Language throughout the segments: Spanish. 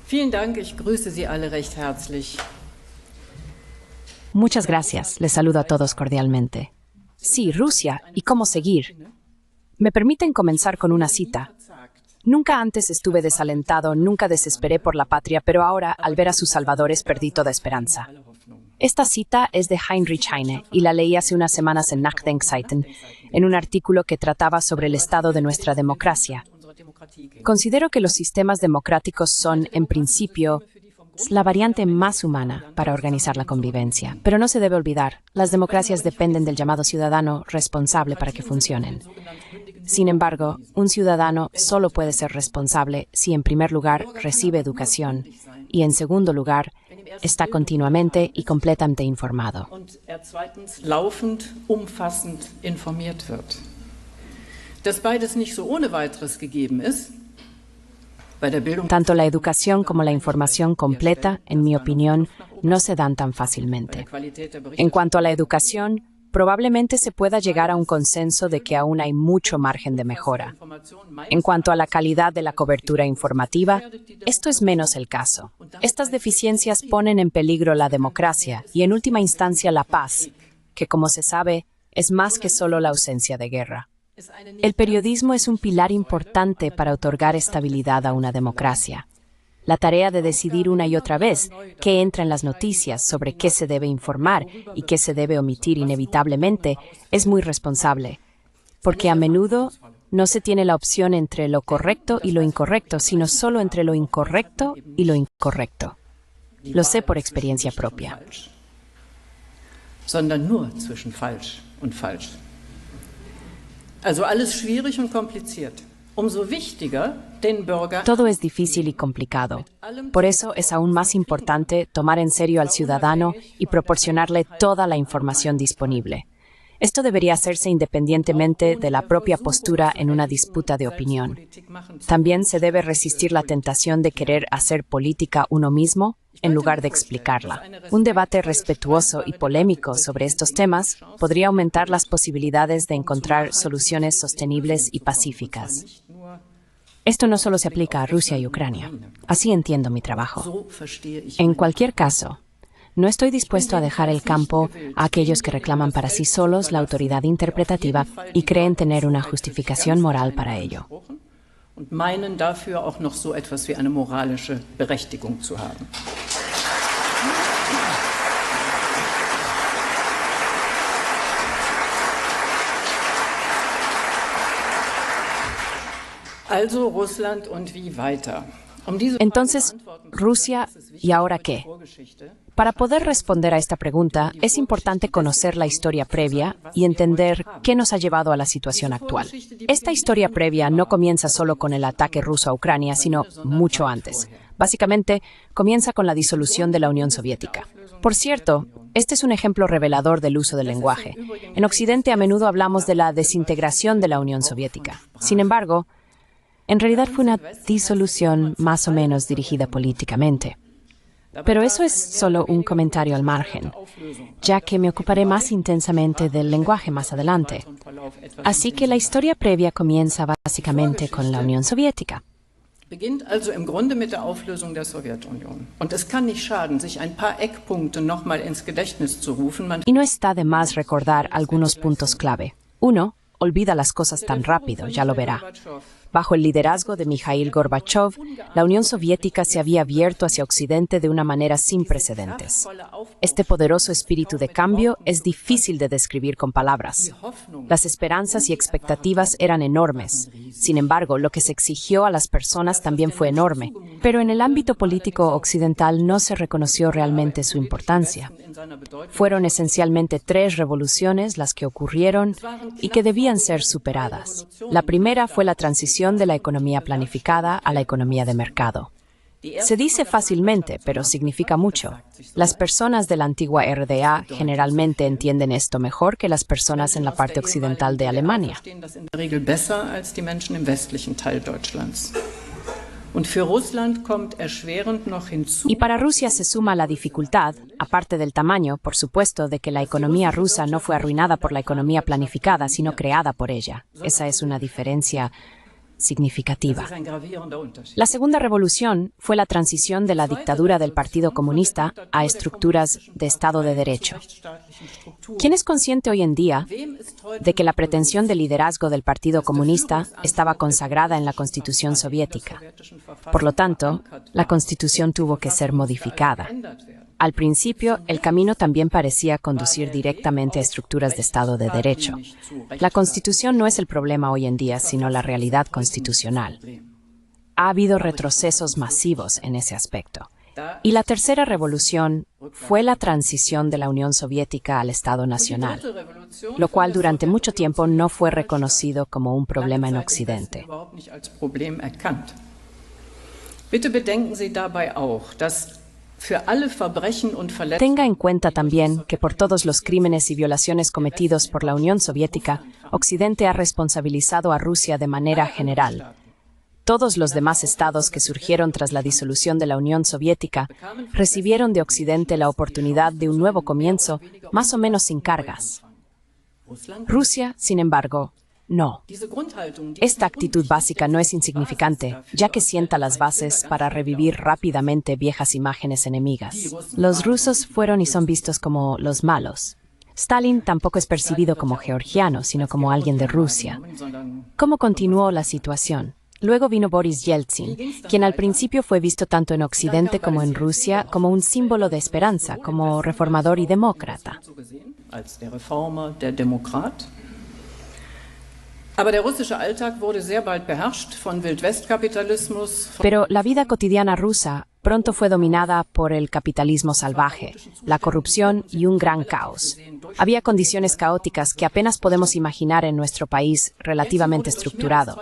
Vielen Dank, ich grüße Sie alle recht herzlich. Muchas gracias, les saludo a todos cordialmente. Sí, Rusia, ¿y cómo seguir? Me permiten comenzar con una cita. Nunca antes estuve desalentado, nunca desesperé por la patria, pero ahora, al ver a sus salvadores, perdí toda esperanza. Esta cita es de Heinrich Heine y la leí hace unas semanas en Nachdenkseiten, en un artículo que trataba sobre el estado de nuestra democracia. Considero que los sistemas democráticos son, en principio, la variante más humana para organizar la convivencia. Pero no se debe olvidar, las democracias dependen del llamado ciudadano responsable para que funcionen. Sin embargo, un ciudadano solo puede ser responsable si, en primer lugar, recibe educación y, en segundo lugar, está continuamente y completamente informado. Laufend, umfassend informiert wird. Dass beides nicht so ohne weiteres gegeben ist, bei der Bildung. Tanto la educación como la información completa, en mi opinión, no se dan tan fácilmente. En cuanto a la educación, probablemente se pueda llegar a un consenso de que aún hay mucho margen de mejora. En cuanto a la calidad de la cobertura informativa, esto es menos el caso. Estas deficiencias ponen en peligro la democracia y, en última instancia, la paz, que, como se sabe, es más que solo la ausencia de guerra. El periodismo es un pilar importante para otorgar estabilidad a una democracia. La tarea de decidir una y otra vez qué entra en las noticias, sobre qué se debe informar y qué se debe omitir inevitablemente, es muy responsable, porque a menudo no se tiene la opción entre lo correcto y lo incorrecto, sino solo entre lo incorrecto y lo incorrecto. Lo sé por experiencia propia. Sondern nur zwischen falsch und falsch. Also alles schwierig und kompliziert. Umso wichtiger, den Bürger. Todo es difícil y complicado. Por eso es aún más importante tomar en serio al ciudadano y proporcionarle toda la información disponible. Esto debería hacerse independientemente de la propia postura en una disputa de opinión. También se debe resistir la tentación de querer hacer política uno mismo en lugar de explicarla. Un debate respetuoso y polémico sobre estos temas podría aumentar las posibilidades de encontrar soluciones sostenibles y pacíficas. Esto no solo se aplica a Rusia y Ucrania. Así entiendo mi trabajo. En cualquier caso, no estoy dispuesto a dejar el campo a aquellos que reclaman para sí solos la autoridad interpretativa y creen tener una justificación moral para ello. Und meinen dafür auch noch so etwas wie eine moralische Berechtigung zu haben. Also Russland und wie weiter. Entonces, Rusia, ¿y ahora qué? Para poder responder a esta pregunta, es importante conocer la historia previa y entender qué nos ha llevado a la situación actual. Esta historia previa no comienza solo con el ataque ruso a Ucrania, sino mucho antes. Básicamente, comienza con la disolución de la Unión Soviética. Por cierto, este es un ejemplo revelador del uso del lenguaje. En Occidente a menudo hablamos de la desintegración de la Unión Soviética. Sin embargo, en realidad fue una disolución más o menos dirigida políticamente. Pero eso es solo un comentario al margen, ya que me ocuparé más intensamente del lenguaje más adelante. Así que la historia previa comienza básicamente con la Unión Soviética. Beginnt also im Grunde mit der Auflösung der Sowjetunion. Und es kann nicht schaden, sich ein paar Eckpunkte nochmal ins Gedächtnis zu rufen. Y no está de más recordar algunos puntos clave. 1. Olvida las cosas tan rápido, ya lo verá. Bajo el liderazgo de Mikhail Gorbachev, la Unión Soviética se había abierto hacia Occidente de una manera sin precedentes. Este poderoso espíritu de cambio es difícil de describir con palabras. Las esperanzas y expectativas eran enormes. Sin embargo, lo que se exigió a las personas también fue enorme. Pero en el ámbito político occidental no se reconoció realmente su importancia. Fueron esencialmente 3 revoluciones las que ocurrieron y que debían ser superadas. La primera fue la transición de la economía planificada a la economía de mercado. Se dice fácilmente, pero significa mucho. Las personas de la antigua RDA generalmente entienden esto mejor que las personas en la parte occidental de Alemania. Y para Rusia se suma la dificultad, aparte del tamaño, por supuesto, de que la economía rusa no fue arruinada por la economía planificada, sino creada por ella. Esa es una diferencia significativa. La segunda revolución fue la transición de la dictadura del Partido Comunista a estructuras de Estado de Derecho. ¿Quién es consciente hoy en día de que la pretensión de liderazgo del Partido Comunista estaba consagrada en la Constitución soviética? Por lo tanto, la Constitución tuvo que ser modificada. Al principio, el camino también parecía conducir directamente a estructuras de Estado de Derecho. La Constitución no es el problema hoy en día, sino la realidad constitucional. Ha habido retrocesos masivos en ese aspecto. Y la tercera revolución fue la transición de la Unión Soviética al Estado Nacional, lo cual durante mucho tiempo no fue reconocido como un problema en Occidente. Bitte bedenken Sie dabei auch, dass Tenga en cuenta también que por todos los crímenes y violaciones cometidos por la Unión Soviética, Occidente ha responsabilizado a Rusia de manera general. Todos los demás estados que surgieron tras la disolución de la Unión Soviética recibieron de Occidente la oportunidad de un nuevo comienzo, más o menos sin cargas. Rusia, sin embargo, no. Esta actitud básica no es insignificante, ya que sienta las bases para revivir rápidamente viejas imágenes enemigas. Los rusos fueron y son vistos como los malos. Stalin tampoco es percibido como georgiano, sino como alguien de Rusia. ¿Cómo continuó la situación? Luego vino Boris Yeltsin, quien al principio fue visto tanto en Occidente como en Rusia como un símbolo de esperanza, como reformador y demócrata. Pero la vida cotidiana rusa pronto fue dominada por el capitalismo salvaje, la corrupción y un gran caos. Había condiciones caóticas que apenas podemos imaginar en nuestro país relativamente estructurado.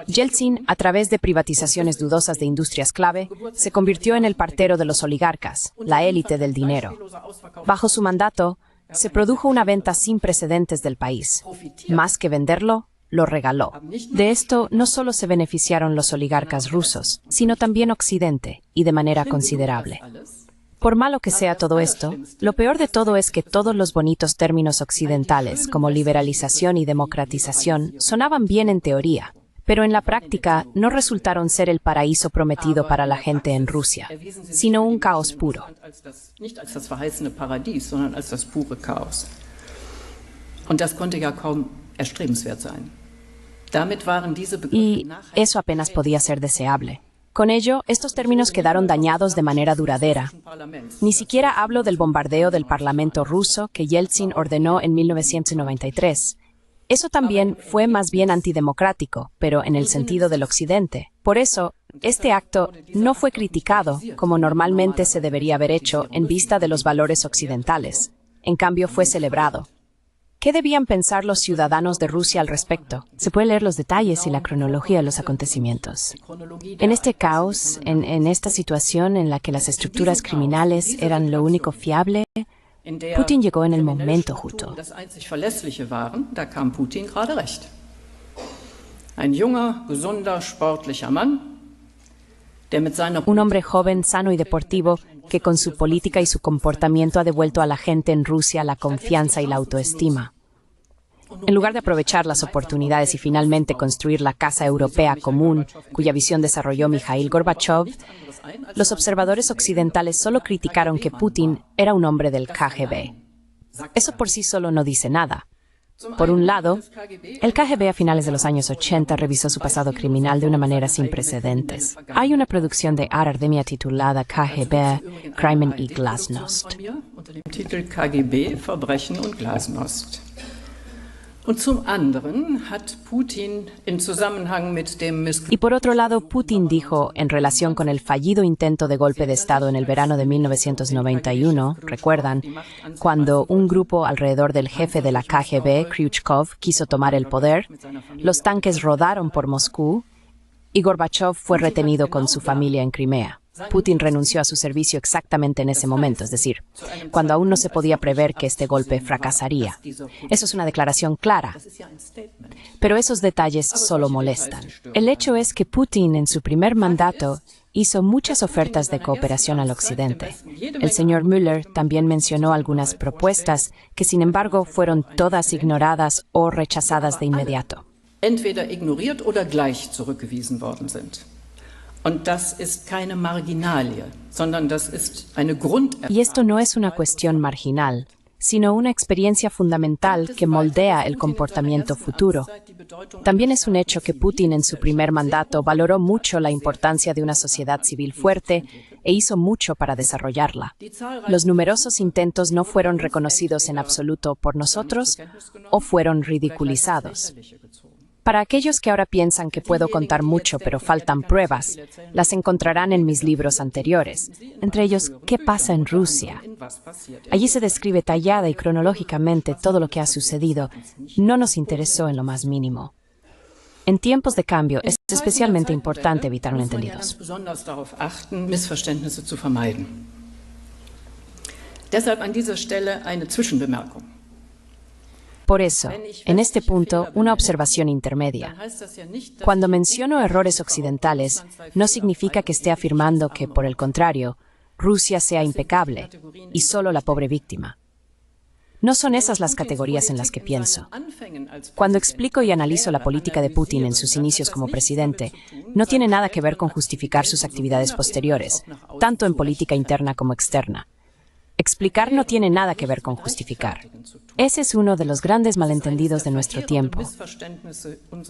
Yeltsin, a través de privatizaciones dudosas de industrias clave, se convirtió en el partero de los oligarcas, la élite del dinero. Bajo su mandato, se produjo una venta sin precedentes del país. Más que venderlo, lo regaló. De esto no solo se beneficiaron los oligarcas rusos, sino también Occidente, y de manera considerable. Por malo que sea todo esto, lo peor de todo es que todos los bonitos términos occidentales, como liberalización y democratización, sonaban bien en teoría, pero en la práctica no resultaron ser el paraíso prometido para la gente en Rusia, sino un caos puro. Y eso apenas podía ser deseable. Con ello, estos términos quedaron dañados de manera duradera. Ni siquiera hablo del bombardeo del Parlamento ruso que Yeltsin ordenó en 1993. Eso también fue más bien antidemocrático, pero en el sentido del Occidente. Por eso, este acto no fue criticado, como normalmente se debería haber hecho en vista de los valores occidentales. En cambio, fue celebrado. ¿Qué debían pensar los ciudadanos de Rusia al respecto? Se puede leer los detalles y la cronología de los acontecimientos. En este caos, en esta situación en la que las estructuras criminales eran lo único fiable, Putin llegó en el momento justo. Un hombre joven, sano y deportivo, que con su política y su comportamiento ha devuelto a la gente en Rusia la confianza y la autoestima. En lugar de aprovechar las oportunidades y finalmente construir la Casa Europea Común, cuya visión desarrolló Mikhail Gorbachev, los observadores occidentales solo criticaron que Putin era un hombre del KGB. Eso por sí solo no dice nada. Por un lado, el KGB a finales de los años 80 revisó su pasado criminal de una manera sin precedentes. Hay una producción de Art-Akademia titulada KGB, Crimen y Glasnost. Y por otro lado, Putin dijo, en relación con el fallido intento de golpe de Estado en el verano de 1991, recuerdan, cuando un grupo alrededor del jefe de la KGB, Kryuchkov, quiso tomar el poder, los tanques rodaron por Moscú y Gorbachev fue retenido con su familia en Crimea. Putin renunció a su servicio exactamente en ese momento, es decir, cuando aún no se podía prever que este golpe fracasaría. Eso es una declaración clara. Pero esos detalles solo molestan. El hecho es que Putin, en su primer mandato, hizo muchas ofertas de cooperación al Occidente. El señor Müller también mencionó algunas propuestas que, sin embargo, fueron todas ignoradas o rechazadas de inmediato. entweder ignoriert oder gleich zurückgewiesen worden sind. Und das ist keine Marginalie, sondern das ist eine Y esto no es una cuestión marginal, sino una experiencia fundamental que moldea el comportamiento futuro. También es un hecho que Putin en su primer mandato valoró mucho la importancia de una sociedad civil fuerte e hizo mucho para desarrollarla. Los numerosos intentos no fueron reconocidos en absoluto por nosotros o fueron ridiculizados. Para aquellos que ahora piensan que puedo contar mucho pero faltan pruebas, las encontrarán en mis libros anteriores, entre ellos ¿Qué pasa en Rusia? Allí se describe tallada y cronológicamente todo lo que ha sucedido. No nos interesó en lo más mínimo. En tiempos de cambio es especialmente importante evitar malentendidos. Deshalb an dieser Stelle eine Zwischenbemerkung. Por eso, en este punto, una observación intermedia. Cuando menciono errores occidentales, no significa que esté afirmando que, por el contrario, Rusia sea impecable y solo la pobre víctima. No son esas las categorías en las que pienso. Cuando explico y analizo la política de Putin en sus inicios como presidente, no tiene nada que ver con justificar sus actividades posteriores, tanto en política interna como externa. Explicar no tiene nada que ver con justificar. Ese es uno de los grandes malentendidos de nuestro tiempo.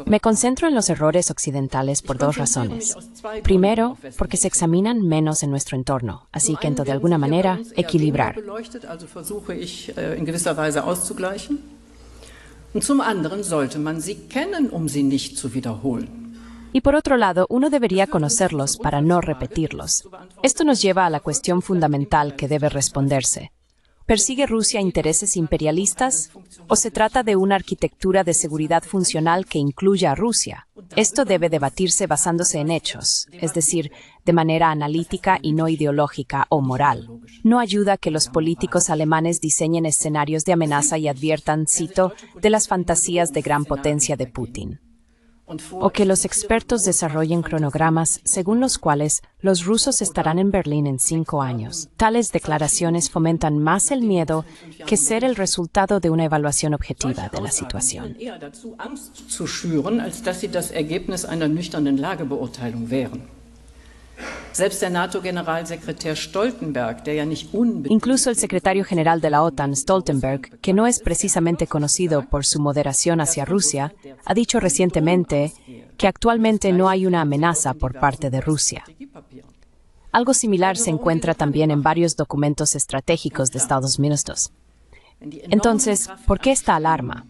Me concentro en los errores occidentales por dos razones. Primero, porque se examinan menos en nuestro entorno, así que, de alguna manera, equilibrar. Und zum anderen sollte man sie kennen, sie nicht zu wiederholen. Y por otro lado, uno debería conocerlos para no repetirlos. Esto nos lleva a la cuestión fundamental que debe responderse. ¿Persigue Rusia intereses imperialistas o se trata de una arquitectura de seguridad funcional que incluya a Rusia? Esto debe debatirse basándose en hechos, es decir, de manera analítica y no ideológica o moral. No ayuda que los políticos alemanes diseñen escenarios de amenaza y adviertan, cito, de las fantasías de gran potencia de Putin. O que los expertos desarrollen cronogramas según los cuales los rusos estarán en Berlín en 5 años. Tales declaraciones fomentan más el miedo que ser el resultado de una evaluación objetiva de la situación. Incluso el secretario general de la OTAN, Stoltenberg, que no es precisamente conocido por su moderación hacia Rusia, ha dicho recientemente que actualmente no hay una amenaza por parte de Rusia. Algo similar se encuentra también en varios documentos estratégicos de Estados Unidos. Entonces, ¿por qué esta alarma?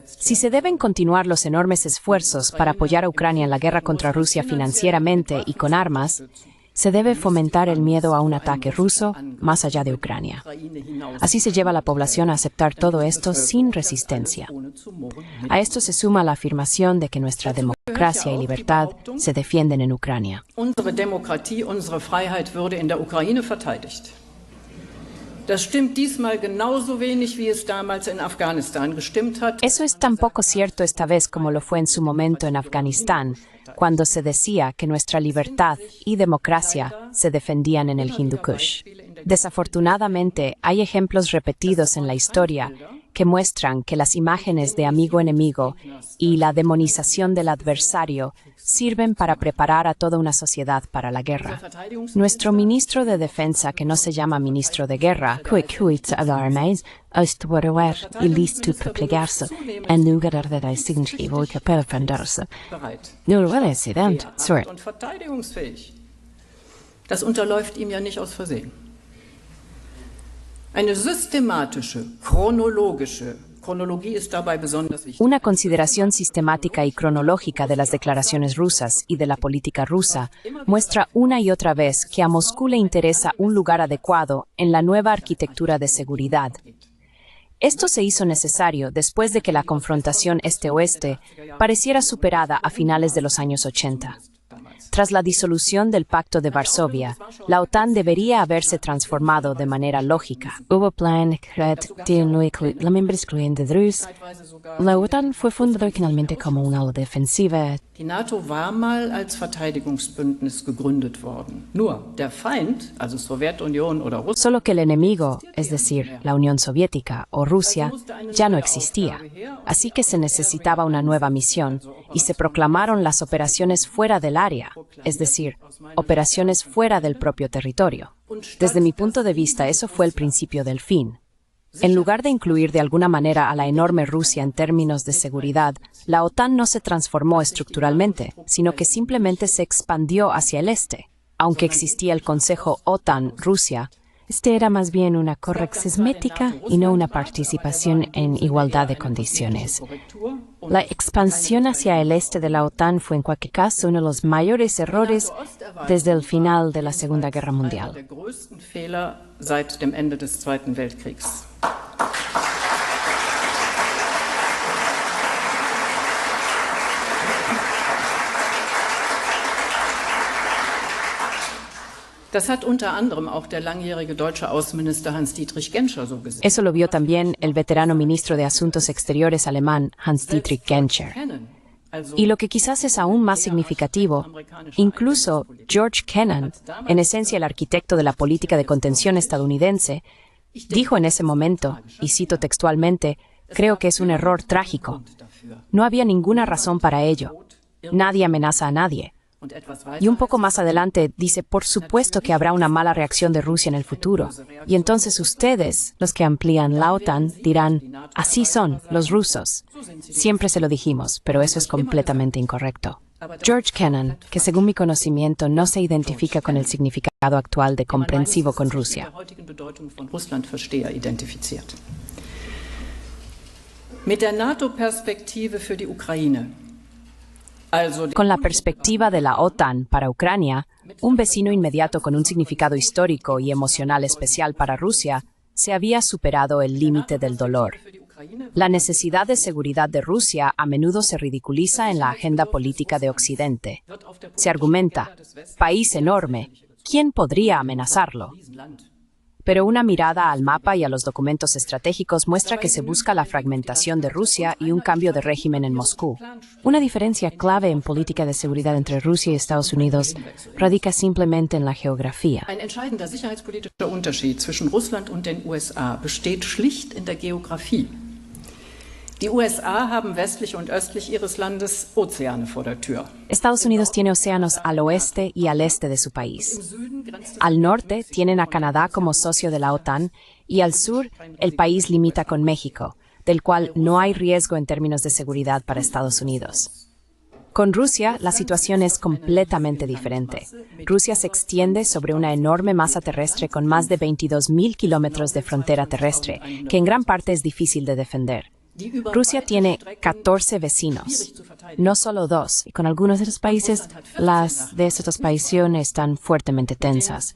Si se deben continuar los enormes esfuerzos para apoyar a Ucrania en la guerra contra Rusia financieramente y con armas, se debe fomentar el miedo a un ataque ruso más allá de Ucrania. Así se lleva a la población a aceptar todo esto sin resistencia. A esto se suma la afirmación de que nuestra democracia y libertad se defienden en Ucrania. Unsere Demokratie, unsere Freiheit würde in der Ukraine verteidigt. Das stimmt diesmal genauso wenig, wie es damals in Afghanistan gestimmt hat. Eso es tan poco cierto esta vez como lo fue en su momento en Afganistán, cuando se decía que nuestra libertad y democracia se defendían en el Hindu Kush. Desafortunadamente, hay ejemplos repetidos en la historia que muestran que las imágenes de amigo-enemigo y la demonización del adversario sirven para preparar a toda una sociedad para la guerra. Nuestro ministro de Defensa, que no se llama ministro de Guerra, Das unterläuft ihm ja nicht aus Versehen. Eine systematische, Chronologie ist dabei besonders wichtig. Una consideración sistemática y cronológica de las declaraciones rusas y de la política rusa muestra una y otra vez que a Moscú le interesa un lugar adecuado en la nueva arquitectura de seguridad. Esto se hizo necesario después de que la confrontación este-oeste pareciera superada a finales de los años 80. Tras la disolución del Pacto de Varsovia, la OTAN debería haberse transformado de manera lógica. Hubo plan de no incluir la membresía excluyente de Rusia. La OTAN fue fundada originalmente como una ala defensiva. Die NATO war mal als Verteidigungsbündnis gegründet worden. Nur der Feind, also Sowjetunion oder Russland, Solo que el enemigo, es decir, la Unión Soviética o Rusia, ya no existía. Así que se necesitaba una nueva misión y se proclamaron las operaciones fuera del área, es decir, operaciones fuera del propio territorio. Desde mi punto de vista, eso fue el principio del fin. En lugar de incluir de alguna manera a la enorme Rusia en términos de seguridad, la OTAN no se transformó estructuralmente, sino que simplemente se expandió hacia el este. Aunque existía el Consejo OTAN-Rusia, este era más bien una corrección cosmética y no una participación en igualdad de condiciones. La expansión hacia el este de la OTAN fue en cualquier caso uno de los mayores errores desde el final de la Segunda Guerra Mundial. der größten Fehler seit dem Ende des Zweiten Weltkriegs. Das hat unter anderem auch der langjährige deutsche Außenminister Hans-Dietrich Genscher so gesehen. Eso lo vio también el veterano ministro de Asuntos Exteriores alemán Hans-Dietrich Genscher. Y lo que quizás es aún más significativo, incluso George Kennan, en esencia el arquitecto de la política de contención estadounidense, dijo en ese momento, y cito textualmente, creo que es un error trágico. No había ninguna razón para ello. Nadie amenaza a nadie. Y un poco más adelante dice, por supuesto que habrá una mala reacción de Rusia en el futuro. Y entonces ustedes, los que amplían la OTAN, dirán, así son los rusos. Siempre se lo dijimos, pero eso es completamente incorrecto. George Kennan, que según mi conocimiento no se identifica con el significado actual de comprensivo con Rusia. Mit der NATO-Perspektive für die Ukraine. Con la perspectiva de la OTAN para Ucrania, un vecino inmediato con un significado histórico y emocional especial para Rusia, se había superado el límite del dolor. La necesidad de seguridad de Rusia a menudo se ridiculiza en la agenda política de Occidente. Se argumenta, país enorme, ¿quién podría amenazarlo? Pero una mirada al mapa y a los documentos estratégicos muestra que se busca la fragmentación de Rusia y un cambio de régimen en Moscú. Una diferencia clave en política de seguridad entre Rusia y Estados Unidos radica simplemente en la geografía. Ein entscheidender sicherheitspolitischer Unterschied zwischen Russland und den USA besteht schlicht in der Geografie. Die USA haben westlich und östlich ihres Landes Ozeane vor der Tür. Estados Unidos tiene océanos al oeste y al este de su país. Al norte tienen a Canadá como socio de la OTAN y al sur el país limita con México, del cual no hay riesgo en términos de seguridad para Estados Unidos. Con Rusia, la situación es completamente diferente. Rusia se extiende sobre una enorme masa terrestre con más de 22.000 kilómetros de frontera terrestre, que en gran parte es difícil de defender. Rusia tiene 14 vecinos, no solo 2, y con algunos de los países, las de esas países están fuertemente tensas.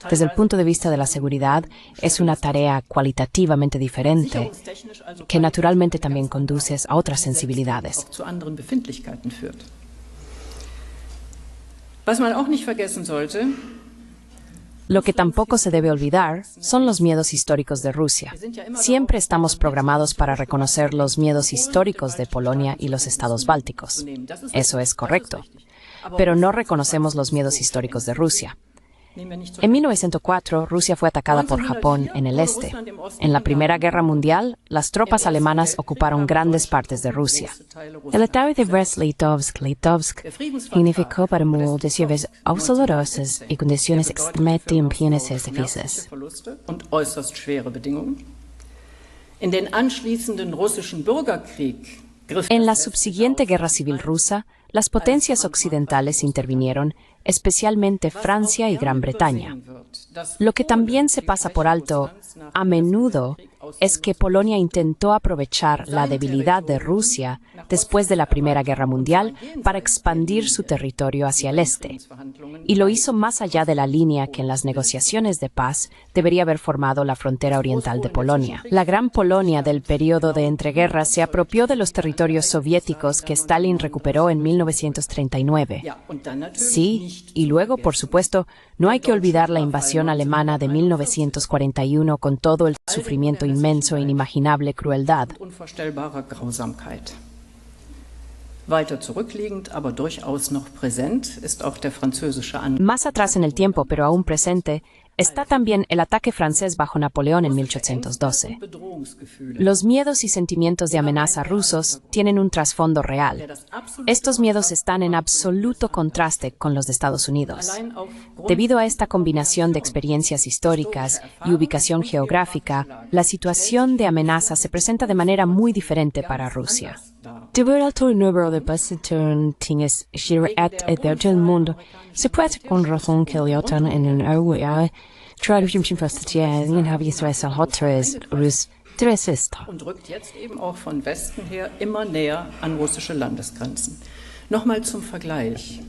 Desde el punto de vista de la seguridad, es una tarea cualitativamente diferente, que naturalmente también conduce a otras sensibilidades. Was man auch nicht vergessen sollte, Lo que tampoco se debe olvidar son los miedos históricos de Rusia. Siempre estamos programados para reconocer los miedos históricos de Polonia y los estados bálticos. Eso es correcto. Pero no reconocemos los miedos históricos de Rusia. En 1904, Rusia fue atacada por Japón en el este. En la Primera Guerra Mundial, las tropas alemanas ocuparon grandes partes de Rusia. El ataque de Brest-Litovsk significó para muchos dolorosas y condiciones extremadamente difíciles. En la subsiguiente guerra civil rusa, las potencias occidentales intervinieron, especialmente Francia y Gran Bretaña. Lo que también se pasa por alto a menudo es que Polonia intentó aprovechar la debilidad de Rusia después de la Primera Guerra Mundial para expandir su territorio hacia el este, y lo hizo más allá de la línea que en las negociaciones de paz debería haber formado la frontera oriental de Polonia. La Gran Polonia del periodo de entreguerras se apropió de los territorios soviéticos que Stalin recuperó en 1939. Sí, y luego, por supuesto, no hay que olvidar la invasión alemana de 1941 con todo el sufrimiento inmenso e inimaginable crueldad. Más atrás en el tiempo, pero aún presente, está también el ataque francés bajo Napoleón en 1812. Los miedos y sentimientos de amenaza rusos tienen un trasfondo real. Estos miedos están en absoluto contraste con los de Estados Unidos. Debido a esta combinación de experiencias históricas y ubicación geográfica, la situación de amenaza se presenta de manera muy diferente para Rusia. Debido al alto número de besatzungen del mundo, se puede con razón que la OTAN en el área und rückt jetzt eben auch von Westen her immer näher an russische Landesgrenzen. Nochmal zum Vergleich.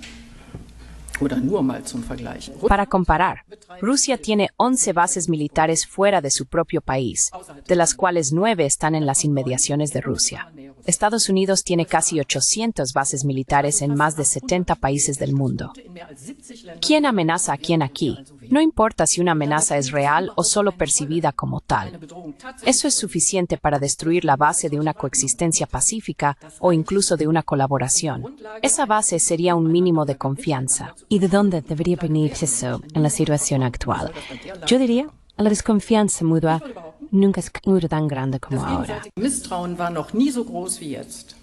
Oder nur mal zum Vergleich. Para comparar, Rusia tiene 11 bases militares fuera de su propio país, de las cuales 9 están en las inmediaciones de Rusia. Estados Unidos tiene casi 800 bases militares en más de 70 países del mundo. ¿Quién amenaza a quién aquí? No importa si una amenaza es real o solo percibida como tal. Eso es suficiente para destruir la base de una coexistencia pacífica o incluso de una colaboración. Esa base sería un mínimo de confianza. ¿Y de dónde debería venir eso en la situación actual? Yo diría, la desconfianza mutua nunca es tan grande como ahora. Das Misstrauen war noch nie so groß wie jetzt.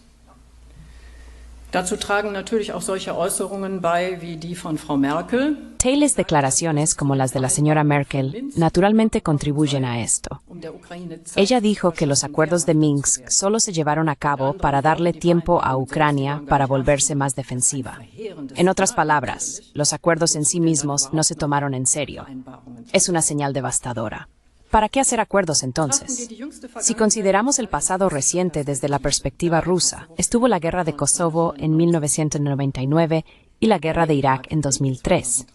Dazu tragen natürlich auch solche Äußerungen bei wie die von Frau Merkel. Tales declaraciones como las de la señora Merkel naturalmente contribuyen a esto. Ella dijo que los acuerdos de Minsk solo se llevaron a cabo para darle tiempo a Ucrania para volverse más defensiva. En otras palabras, los acuerdos en sí mismos no se tomaron en serio. Es una señal devastadora. ¿Para qué hacer acuerdos entonces? Si consideramos el pasado reciente desde la perspectiva rusa, estuvo la guerra de Kosovo en 1999 y la guerra de Irak en 2003.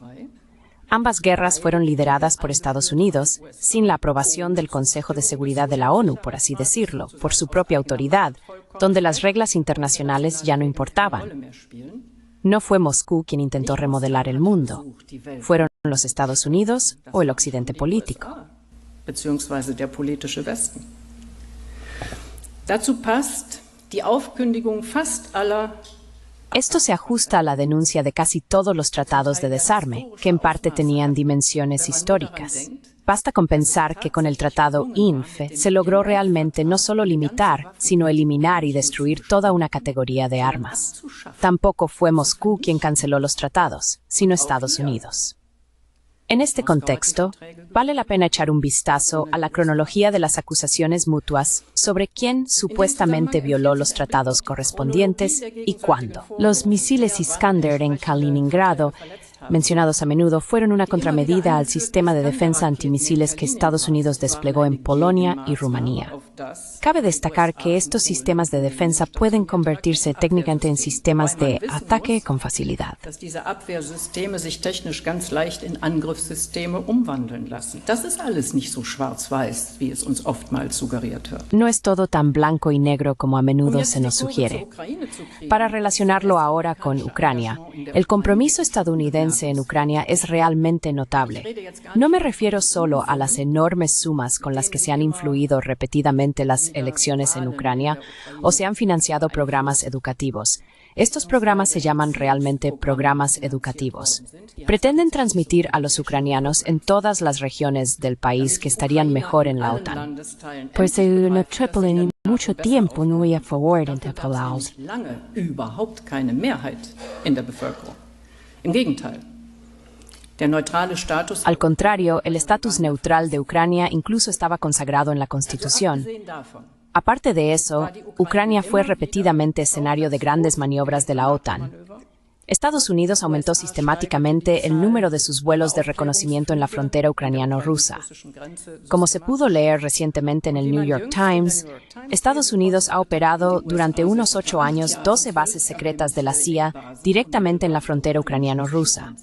Ambas guerras fueron lideradas por Estados Unidos, sin la aprobación del Consejo de Seguridad de la ONU, por así decirlo, por su propia autoridad, donde las reglas internacionales ya no importaban. No fue Moscú quien intentó remodelar el mundo, fueron los Estados Unidos o el Occidente político. Beziehungsweise der politische Westen. Dazu passt die Aufkündigung fast aller. Esto se ajusta a la denuncia de casi todos los tratados de desarme, que en parte tenían dimensiones históricas. Basta con pensar que con el tratado INF se logró realmente no solo limitar, sino eliminar y destruir toda una categoría de armas. Tampoco fue Moscú quien canceló los tratados, sino Estados Unidos. En este contexto, vale la pena echar un vistazo a la cronología de las acusaciones mutuas sobre quién supuestamente violó los tratados correspondientes y cuándo. Los misiles Iskander en Kaliningrado, mencionados a menudo, fueron una contramedida al sistema de defensa antimisiles que Estados Unidos desplegó en Polonia y Rumanía. Cabe destacar que estos sistemas de defensa pueden convertirse técnicamente en sistemas de ataque con facilidad. Dass diese Abwehrsysteme sich technisch ganz leicht in Angriffssysteme umwandeln lassen. Das ist alles nicht so schwarz-weiß, wie es uns oftmals suggeriert wird. No es todo tan blanco y negro como a menudo se nos sugiere. Para relacionarlo ahora con Ucrania, el compromiso estadounidense en Ucrania es realmente notable. No me refiero solo a las enormes sumas con las que se han influido repetidamente las elecciones en Ucrania o se han financiado programas educativos. Estos programas se llaman realmente programas educativos. Pretenden transmitir a los ucranianos en todas las regiones del país que estarían mejor en la OTAN. Pues una triple en mucho tiempo no voy a favor de Palau. Lange überhaupt keine Mehrheit in der Bevölkerung. Im Gegenteil. Der neutrale Status. Al contrario, el estatus neutral de Ucrania incluso estaba consagrado en la Constitución. Aparte de eso, Ucrania fue repetidamente escenario de grandes maniobras de la OTAN. Estados Unidos aumentó sistemáticamente el número de sus vuelos de reconocimiento en la frontera ucraniano-rusa. Como se pudo leer recientemente en el New York Times, Estados Unidos ha operado durante unos 8 años 12 bases secretas de la CIA directamente en la frontera ucraniano-rusa.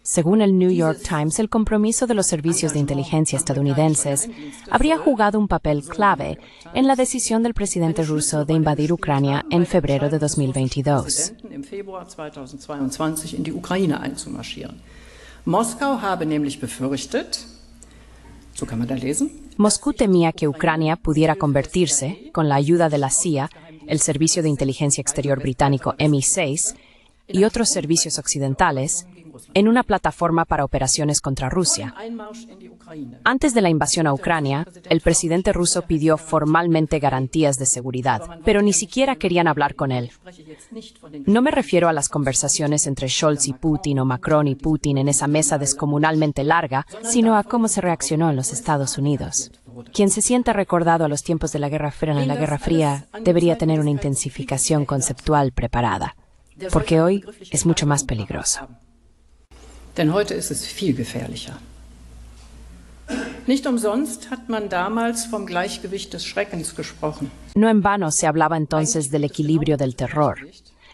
Según el New York Times, el compromiso de los servicios de inteligencia estadounidenses habría jugado un papel clave en la decisión del presidente ruso de invadir Ucrania en febrero de 2022. Moscú temía que Ucrania pudiera convertirse, con la ayuda de la CIA, el Servicio de Inteligencia Exterior británico MI6 y otros servicios occidentales, en una plataforma para operaciones contra Rusia. Antes de la invasión a Ucrania, el presidente ruso pidió formalmente garantías de seguridad, pero ni siquiera querían hablar con él. No me refiero a las conversaciones entre Scholz y Putin o Macron y Putin en esa mesa descomunalmente larga, sino a cómo se reaccionó en los Estados Unidos. Quien se sienta recordado a los tiempos de la Guerra Fría debería tener una intensificación conceptual preparada, porque hoy es mucho más peligroso. Denn heute ist es viel gefährlicher. Nicht umsonst hat man damals vom Gleichgewicht des Schreckens gesprochen. No en vano se hablaba entonces del equilibrio del terror.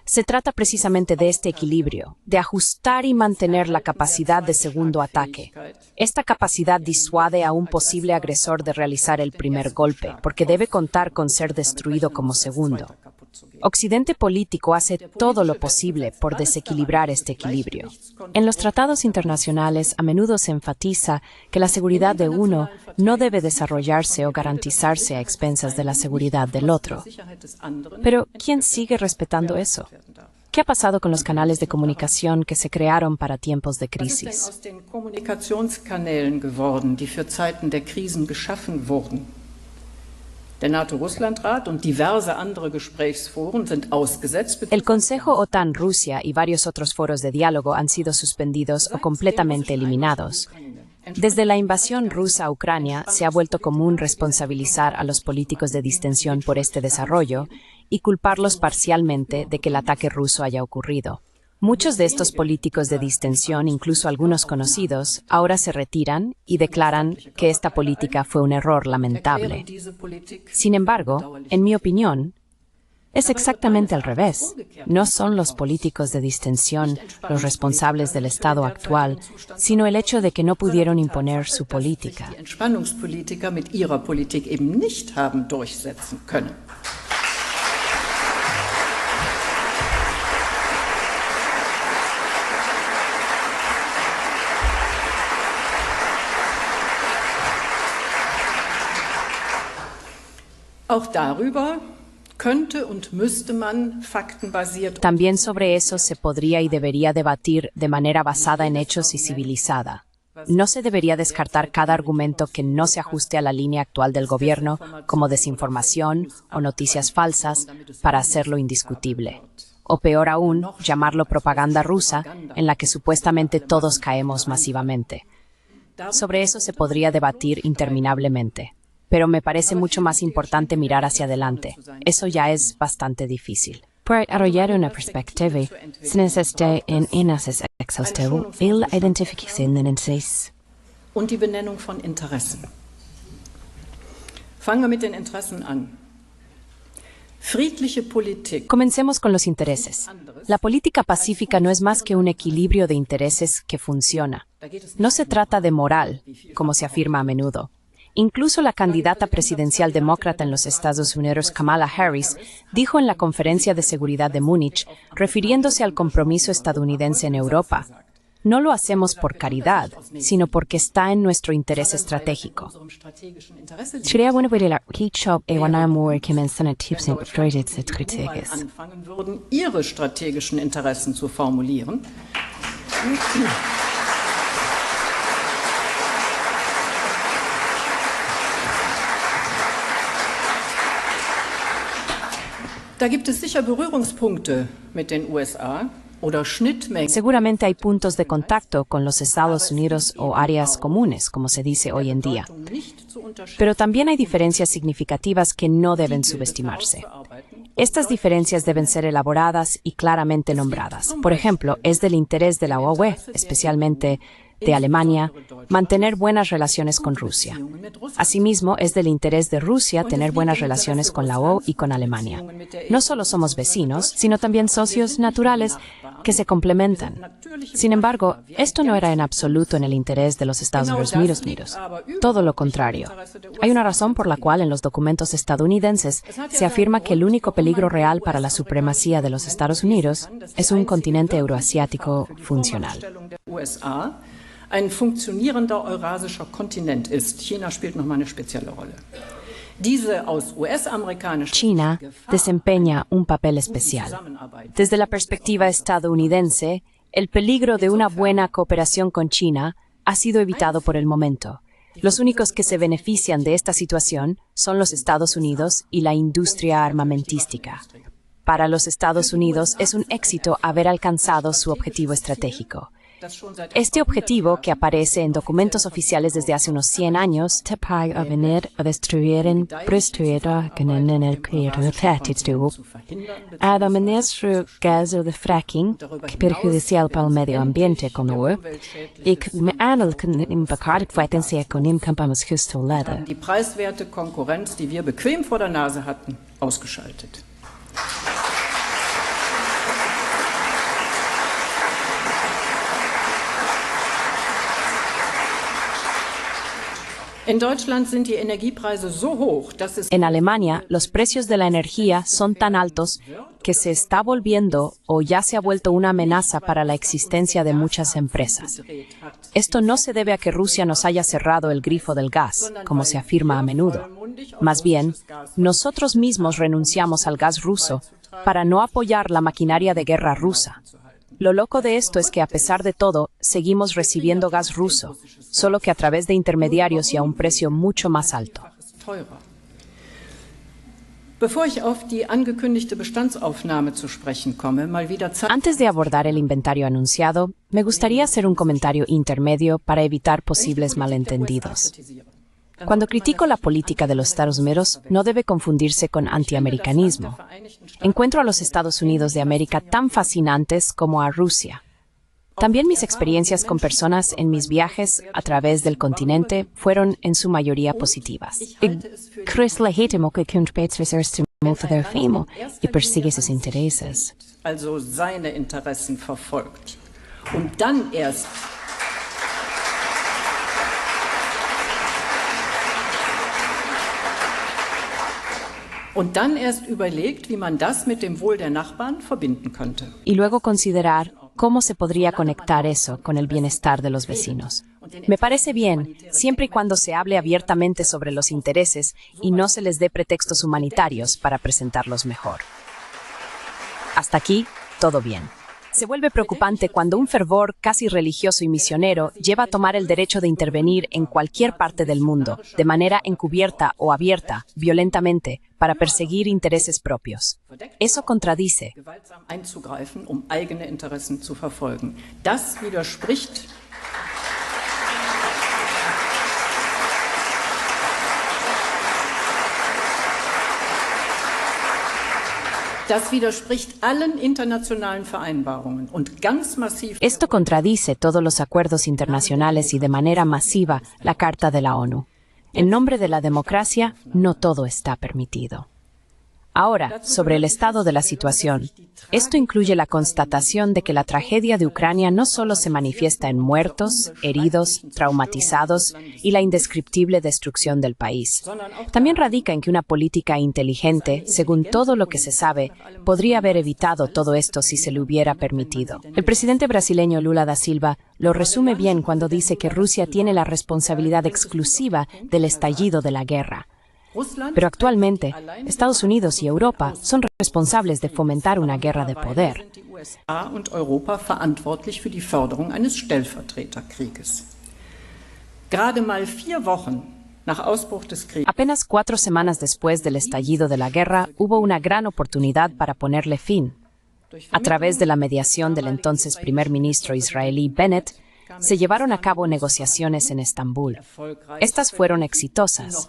Se trata precisamente de este equilibrio, de ajustar y mantener la capacidad de segundo ataque. Esta capacidad disuade a un posible agresor de realizar el primer golpe, porque debe contar con ser destruido como segundo. Occidente político hace todo lo posible por desequilibrar este equilibrio. En los tratados internacionales a menudo se enfatiza que la seguridad de uno no debe desarrollarse o garantizarse a expensas de la seguridad del otro. Pero, ¿quién sigue respetando eso? ¿Qué ha pasado con los canales de comunicación que se crearon para tiempos de crisis? El Consejo OTAN-Rusia y varios otros foros de diálogo han sido suspendidos o completamente eliminados. Desde la invasión rusa a Ucrania se ha vuelto común responsabilizar a los políticos de distensión por este desarrollo y culparlos parcialmente de que el ataque ruso haya ocurrido. Muchos de estos políticos de distensión, incluso algunos conocidos, ahora se retiran y declaran que esta política fue un error lamentable. Sin embargo, en mi opinión, es exactamente al revés. No son los políticos de distensión los responsables del estado actual, sino el hecho de que no pudieron imponer su política. También sobre eso se podría y debería debatir de manera basada en hechos y civilizada. No se debería descartar cada argumento que no se ajuste a la línea actual del gobierno, como desinformación o noticias falsas, para hacerlo indiscutible. O peor aún, llamarlo propaganda rusa, en la que supuestamente todos caemos masivamente. Sobre eso se podría debatir interminablemente. Pero me parece mucho más importante mirar hacia adelante. Eso ya es bastante difícil. Para arrollar una perspectiva, se necesita un análisis exhaustivo y la identificación de intereses. Und die Benennung von Interessen. Fangen wir mit den Interessen an. Friedliche Politik. Comencemos con los intereses. La política pacífica no es más que un equilibrio de intereses que funciona. No se trata de moral, como se afirma a menudo. Incluso la candidata presidencial demócrata en los Estados Unidos, Kamala Harris, dijo en la Conferencia de Seguridad de Múnich, refiriéndose al compromiso estadounidense en Europa: no lo hacemos por caridad, sino porque está en nuestro interés estratégico. Sería bueno ver la Hitchop y una more que menciona tips en proyectos estratégicos. Anfangen würden, ihre strategischen Interessen zu formulieren. Da gibt es sicher Berührungspunkte mit den USA oder Schnittmengen. Seguramente hay puntos de contacto con los Estados Unidos o áreas comunes, como se dice hoy en día. Pero también hay diferencias significativas que no deben subestimarse. Estas diferencias deben ser elaboradas y claramente nombradas. Por ejemplo, es del interés de la UE, especialmente de Alemania, mantener buenas relaciones con Rusia. Asimismo, es del interés de Rusia tener buenas relaciones con la UE y con Alemania. No solo somos vecinos, sino también socios naturales que se complementan. Sin embargo, esto no era en absoluto en el interés de los Estados Unidos. Todo lo contrario. Hay una razón por la cual en los documentos estadounidenses se afirma que el único peligro real para la supremacía de los Estados Unidos es un continente euroasiático funcional. Ein funktionierender eurasischer Kontinent ist. China spielt nochmal eine spezielle Rolle. China desempeña un papel especial. Desde la perspectiva estadounidense, el peligro de una buena cooperación con China ha sido evitado por el momento. Los únicos que se benefician de esta situación son los Estados Unidos y la industria armamentística. Para los Estados Unidos es un éxito haber alcanzado su objetivo estratégico. Este objetivo, que aparece en documentos oficiales desde hace unos 100 años, fracking, perjudicial para el medio ambiente die preiswerte Konkurrenz, die wir bequem vor der Nase hatten, ausgeschaltet. En Alemania, los precios de la energía son tan altos que se está volviendo o ya se ha vuelto una amenaza para la existencia de muchas empresas. Esto no se debe a que Rusia nos haya cerrado el grifo del gas, como se afirma a menudo. Más bien, nosotros mismos renunciamos al gas ruso para no apoyar la maquinaria de guerra rusa. Lo loco de esto es que, a pesar de todo, seguimos recibiendo gas ruso, solo que a través de intermediarios y a un precio mucho más alto. Antes de abordar el inventario anunciado, me gustaría hacer un comentario intermedio para evitar posibles malentendidos. Cuando critico la política de los Estados Unidos, no debe confundirse con antiamericanismo. Encuentro a los Estados Unidos de América tan fascinantes como a Rusia. También mis experiencias con personas en mis viajes a través del continente fueron en su mayoría positivas. Y persigue sus intereses. Also seine Interessen verfolgt. Und dann erst überlegt, wie man das mit dem Wohl der Nachbarn verbinden könnte. Y luego considerar cómo se podría conectar eso con el bienestar de los vecinos. Me parece bien, siempre y cuando se hable abiertamente sobre los intereses y no se les dé pretextos humanitarios para presentarlos mejor. Hasta aquí, todo bien. Se vuelve preocupante cuando un fervor casi religioso y misionero lleva a tomar el derecho de intervenir en cualquier parte del mundo, de manera encubierta o abierta, violentamente, para perseguir intereses propios. Eso contradice. Einzugreifen, eigene Interessen zu verfolgen. Das widerspricht allen internationalen Vereinbarungen und ganz massiv. Esto contradice todos los acuerdos internacionales y de manera masiva la Carta de la ONU. En nombre de la democracia, no todo está permitido. Ahora, sobre el estado de la situación, esto incluye la constatación de que la tragedia de Ucrania no solo se manifiesta en muertos, heridos, traumatizados y la indescriptible destrucción del país. También radica en que una política inteligente, según todo lo que se sabe, podría haber evitado todo esto si se le hubiera permitido. El presidente brasileño Lula da Silva lo resume bien cuando dice que Rusia tiene la responsabilidad exclusiva del estallido de la guerra. Pero actualmente, Estados Unidos y Europa son responsables de fomentar una guerra de poder. Apenas 4 semanas después del estallido de la guerra, hubo una gran oportunidad para ponerle fin. A través de la mediación del entonces primer ministro israelí Bennett, se llevaron a cabo negociaciones en Estambul. Estas fueron exitosas.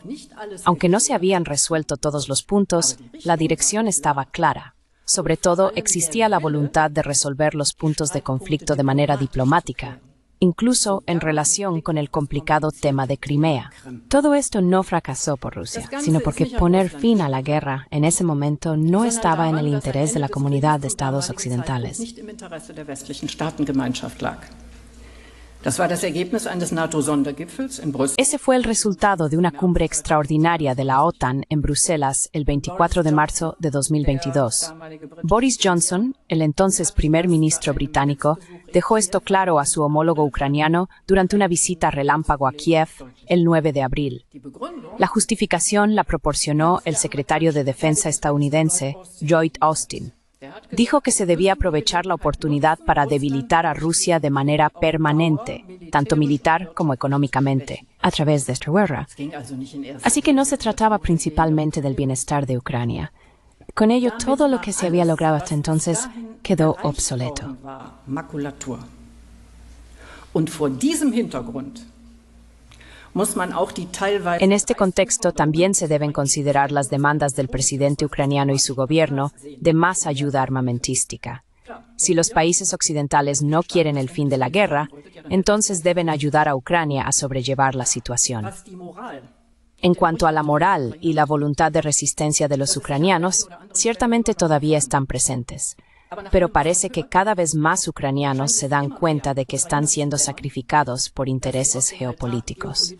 Aunque no se habían resuelto todos los puntos, la dirección estaba clara. Sobre todo, existía la voluntad de resolver los puntos de conflicto de manera diplomática, incluso en relación con el complicado tema de Crimea. Todo esto no fracasó por Rusia, sino porque poner fin a la guerra en ese momento no estaba en el interés de la comunidad de estados occidentales. Ese fue el resultado de una cumbre extraordinaria de la OTAN en Bruselas el 24 de marzo de 2022. Boris Johnson, el entonces primer ministro británico, dejó esto claro a su homólogo ucraniano durante una visita relámpago a Kiev el 9 de abril. La justificación la proporcionó el secretario de Defensa estadounidense, Lloyd Austin. Dijo que se debía aprovechar la oportunidad para debilitar a Rusia de manera permanente, tanto militar como económicamente, A través de esta guerra. Así que no se trataba principalmente del bienestar de Ucrania. Con ello, todo lo que se había logrado hasta entonces quedó obsoleto. En este contexto también se deben considerar las demandas del presidente ucraniano y su gobierno de más ayuda armamentística. Si los países occidentales no quieren el fin de la guerra, entonces deben ayudar a Ucrania a sobrellevar la situación. En cuanto a la moral y la voluntad de resistencia de los ucranianos, ciertamente todavía están presentes. Pero parece que cada vez más ucranianos se dan cuenta de que están siendo sacrificados por intereses geopolíticos.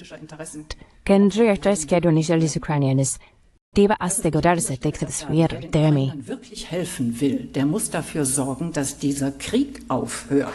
Que en realidad quieren los ucranianos debe asegurarse de que destruir Dermi. Der muss dafür sorgen, dass dieser Krieg aufhört.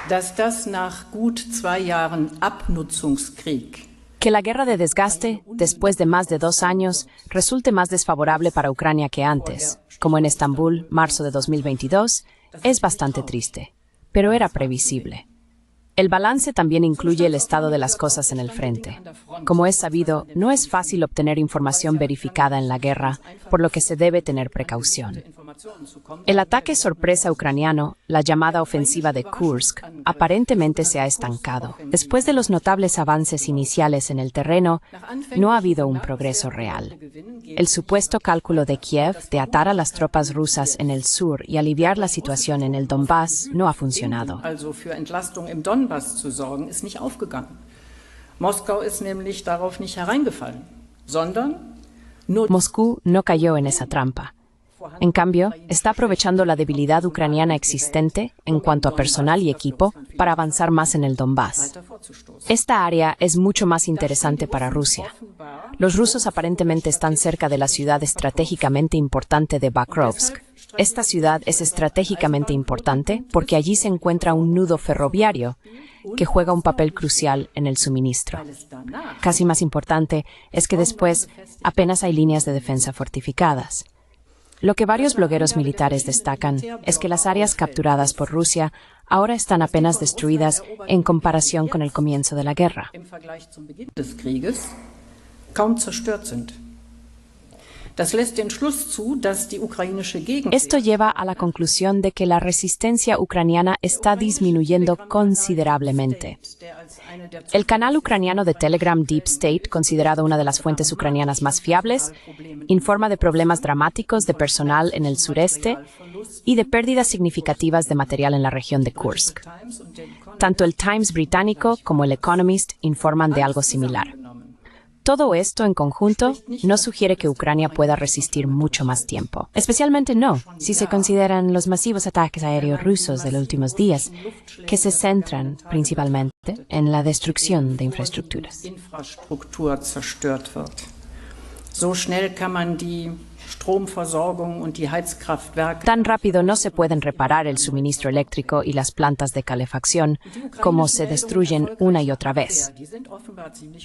Dass das nach gut 2 Jahren Abnutzungskrieg Que la guerra de desgaste, después de más de 2 años, resulte más desfavorable para Ucrania que antes, como en Estambul, marzo de 2022, es bastante triste, pero era previsible. El balance también incluye el estado de las cosas en el frente. Como es sabido, no es fácil obtener información verificada en la guerra, por lo que se debe tener precaución. El ataque sorpresa ucraniano, la llamada ofensiva de Kursk, aparentemente se ha estancado. Después de los notables avances iniciales en el terreno, no ha habido un progreso real. El supuesto cálculo de Kiev de atar a las tropas rusas en el sur y aliviar la situación en el Donbass no ha funcionado. Zu sorgen, ist nicht aufgegangen. Moskau ist nämlich darauf nicht hereingefallen, sondern Moscú no cayó en esa trampa. En cambio, está aprovechando la debilidad ucraniana existente en cuanto a personal y equipo para avanzar más en el Donbass. Esta área es mucho más interesante para Rusia. Los rusos aparentemente están cerca de la ciudad estratégicamente importante de Bakrovsk. Esta ciudad es estratégicamente importante porque allí se encuentra un nudo ferroviario que juega un papel crucial en el suministro. Casi más importante es que después apenas hay líneas de defensa fortificadas. Lo que varios blogueros militares destacan es que las áreas capturadas por Rusia ahora están apenas destruidas en comparación con el comienzo de la guerra. Esto lleva a la conclusión de que la resistencia ucraniana está disminuyendo considerablemente. El canal ucraniano de Telegram Deep State, considerado una de las fuentes ucranianas más fiables, informa de problemas dramáticos de personal en el sureste y de pérdidas significativas de material en la región de Kursk. Tanto el Times británico como el Economist informan de algo similar. Todo esto en conjunto no sugiere que Ucrania pueda resistir mucho más tiempo. Especialmente no, si se consideran los masivos ataques aéreos rusos de los últimos días, que se centran principalmente en la destrucción de infraestructuras. So schnell kann man die Tan rápido no se pueden reparar el suministro eléctrico y las plantas de calefacción como se destruyen una y otra vez.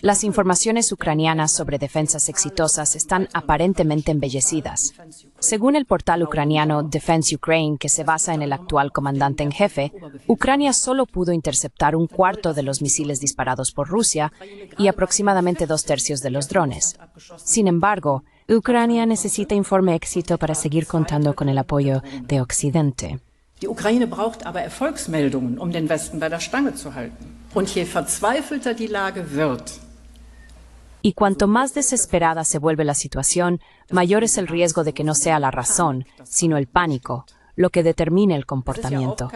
Las informaciones ucranianas sobre defensas exitosas están aparentemente embellecidas. Según el portal ucraniano Defense Ukraine, que se basa en el actual comandante en jefe, Ucrania solo pudo interceptar un cuarto de los misiles disparados por Rusia y aproximadamente 2/3 de los drones. Sin embargo, Ucrania necesita informe éxito para seguir contando con el apoyo de Occidente. Die Ukraine braucht aber Erfolgsmeldungen, den Westen bei der Stange zu halten. Und je verzweifelter die Lage wird, y cuanto más desesperada se vuelve la situación, mayor es el riesgo de que no sea la razón, sino el pánico, lo que determine el comportamiento.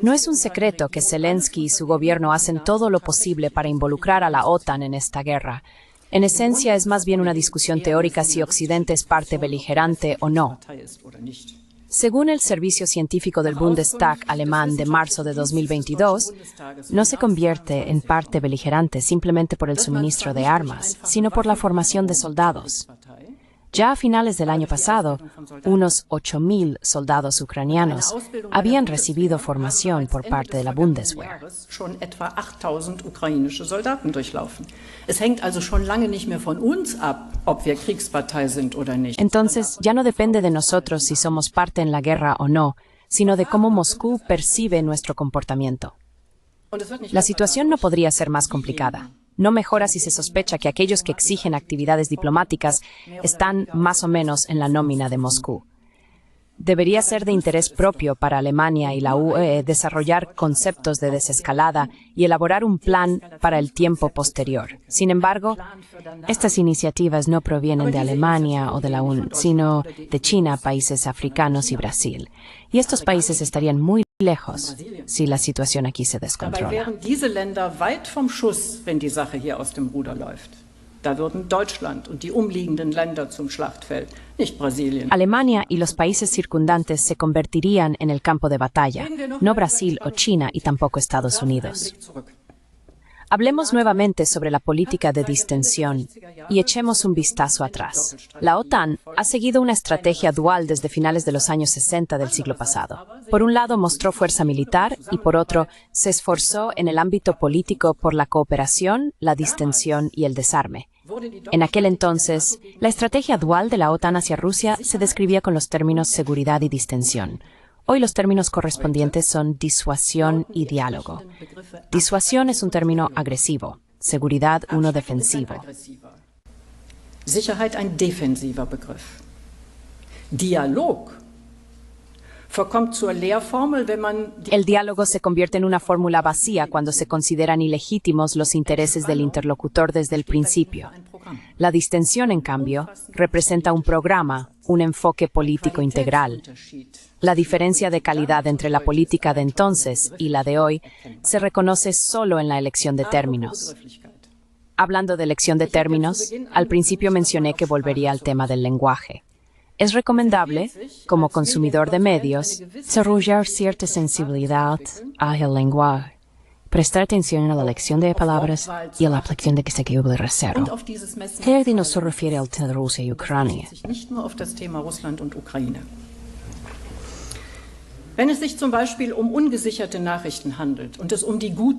No es un secreto que Zelensky y su gobierno hacen todo lo posible para involucrar a la OTAN en esta guerra. En esencia, es más bien una discusión teórica si Occidente es parte beligerante o no. Según el Servicio Científico del Bundestag alemán de marzo de 2022, no se convierte en parte beligerante simplemente por el suministro de armas, sino por la formación de soldados. Ya a finales del año pasado, unos 8.000 soldados ucranianos habían recibido formación por parte de la Bundeswehr. Entonces, ya no depende de nosotros si somos parte en la guerra o no, sino de cómo Moscú percibe nuestro comportamiento. La situación no podría ser más complicada. No mejora si se sospecha que aquellos que exigen actividades diplomáticas están más o menos en la nómina de Moscú. Debería ser de interés propio para Alemania y la UE desarrollar conceptos de desescalada y elaborar un plan para el tiempo posterior. Sin embargo, estas iniciativas no provienen de Alemania o de la UE, sino de China, países africanos y Brasil. Y estos países estarían muy lejos si la situación aquí se descontrola. Alemania y los países circundantes se convertirían en el campo de batalla, no Brasil o China y tampoco Estados Unidos. Hablemos nuevamente sobre la política de distensión y echemos un vistazo atrás. La OTAN ha seguido una estrategia dual desde finales de los años 60 del siglo pasado. Por un lado, mostró fuerza militar y, por otro, se esforzó en el ámbito político por la cooperación, la distensión y el desarme. En aquel entonces, la estrategia dual de la OTAN hacia Rusia se describía con los términos seguridad y distensión. Hoy los términos correspondientes son disuasión y diálogo. Disuasión es un término agresivo, seguridad uno defensivo. Sicherheit ein defensiver Begriff. Dialog verkommt zur Lehrformel, wenn man El diálogo se convierte en una fórmula vacía cuando se consideran ilegítimos los intereses del interlocutor desde el principio. La distensión, en cambio, representa un programa, un enfoque político integral. La diferencia de calidad entre la política de entonces y la de hoy se reconoce solo en la elección de términos. Hablando de elección de términos, al principio mencioné que volvería al tema del lenguaje. Es recomendable, como consumidor de medios, desarrollar cierta sensibilidad al lenguaje, prestar atención a la elección de palabras y a la aplicación de que se equivale recero. Este no se refiere al tema de Rusia y Ucrania.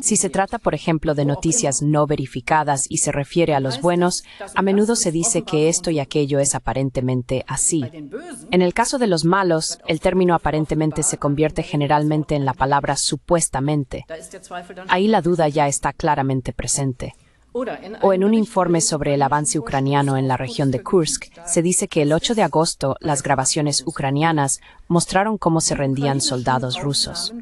Si se trata, por ejemplo, de noticias no verificadas y se refiere a los buenos, a menudo se dice que esto y aquello es aparentemente así. En el caso de los malos, el término aparentemente se convierte generalmente en la palabra supuestamente. Ahí la duda ya está claramente presente. O en un informe sobre el avance ucraniano en la región de Kursk, se dice que el 8 de agosto las grabaciones ucranianas mostraron cómo se rendían soldados rusos.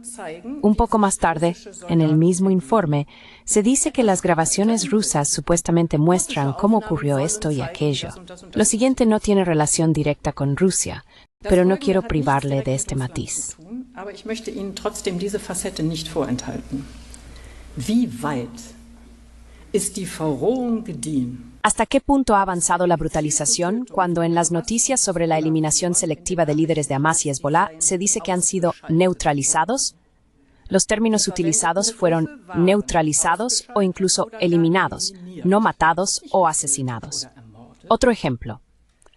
Un poco más tarde, en el mismo informe, se dice que las grabaciones rusas supuestamente muestran cómo ocurrió esto y aquello. Lo siguiente no tiene relación directa con Rusia, pero no quiero privarle de este matiz. ¿Hasta qué punto ha avanzado la brutalización cuando en las noticias sobre la eliminación selectiva de líderes de Hamas y Hezbollah se dice que han sido neutralizados? Los términos utilizados fueron neutralizados o incluso eliminados, no matados o asesinados. Otro ejemplo.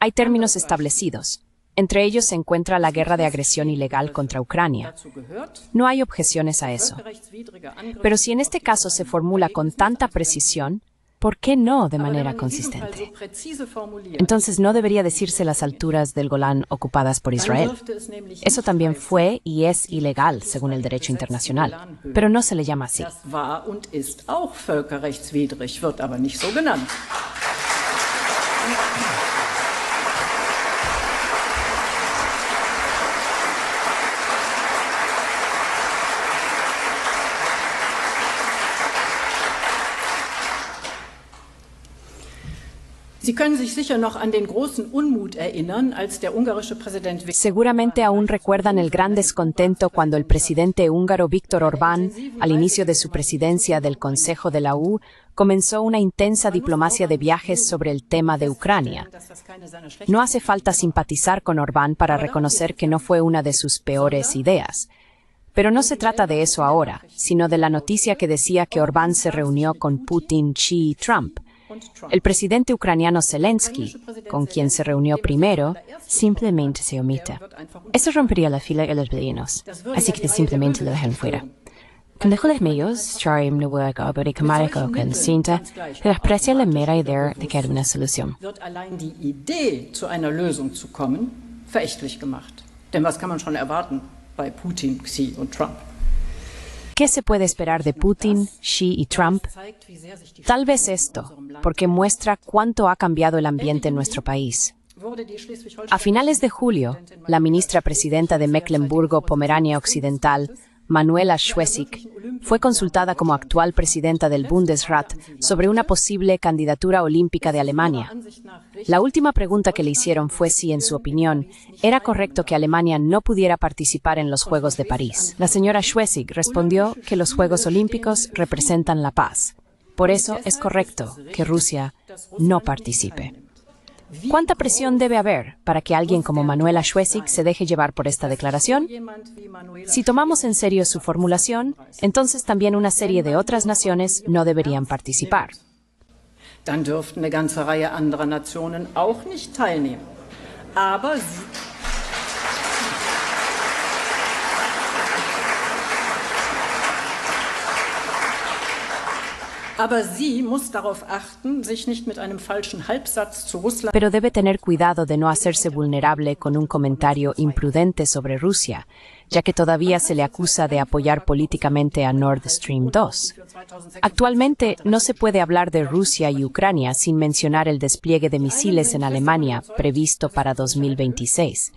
Hay términos establecidos. Entre ellos se encuentra la guerra de agresión ilegal contra Ucrania. No hay objeciones a eso. Pero si en este caso se formula con tanta precisión, ¿por qué no de manera consistente? Entonces no debería decirse las alturas del Golán ocupadas por Israel. Eso también fue y es ilegal según el derecho internacional, pero no se le llama así. Seguramente aún recuerdan el gran descontento cuando el presidente húngaro Viktor Orbán, al inicio de su presidencia del Consejo de la EU, comenzó una intensa diplomacia de viajes sobre el tema de Ucrania. No hace falta simpatizar con Orbán para reconocer que no fue una de sus peores ideas. Pero no se trata de eso ahora, sino de la noticia que decía que Orbán se reunió con Putin, Xi y Trump. El presidente ucraniano Zelensky, con quien se reunió primero, simplemente se omite. Eso rompería la fila de los vecinos, así que simplemente lo dejan fuera. Cuando los medios traen nueva sobre Kamariko con cinta, se aprecia la mera idea de que hay una solución. Die Idee, zu einer Lösung zu kommen, verächtlich gemacht. Denn was kann man schon erwarten bei Putin, Xi und Trump? ¿Qué se puede esperar de Putin, Xi y Trump? Tal vez esto, porque muestra cuánto ha cambiado el ambiente en nuestro país. A finales de julio, la ministra presidenta de Mecklemburgo-Pomerania Occidental, Manuela Schwesig, fue consultada como actual presidenta del Bundesrat sobre una posible candidatura olímpica de Alemania. La última pregunta que le hicieron fue si, en su opinión, era correcto que Alemania no pudiera participar en los Juegos de París. La señora Schwesig respondió que los Juegos Olímpicos representan la paz. Por eso es correcto que Rusia no participe. ¿Cuánta presión debe haber para que alguien como Manuela Schwesig se deje llevar por esta declaración? Si tomamos en serio su formulación, entonces también una serie de otras naciones no deberían participar. Dann dürften eine ganze Reihe anderer Nationen auch nicht teilnehmen. Pero debe tener cuidado de no hacerse vulnerable con un comentario imprudente sobre Rusia, ya que todavía se le acusa de apoyar políticamente a Nord Stream 2. Actualmente no se puede hablar de Rusia y Ucrania sin mencionar el despliegue de misiles en Alemania previsto para 2026.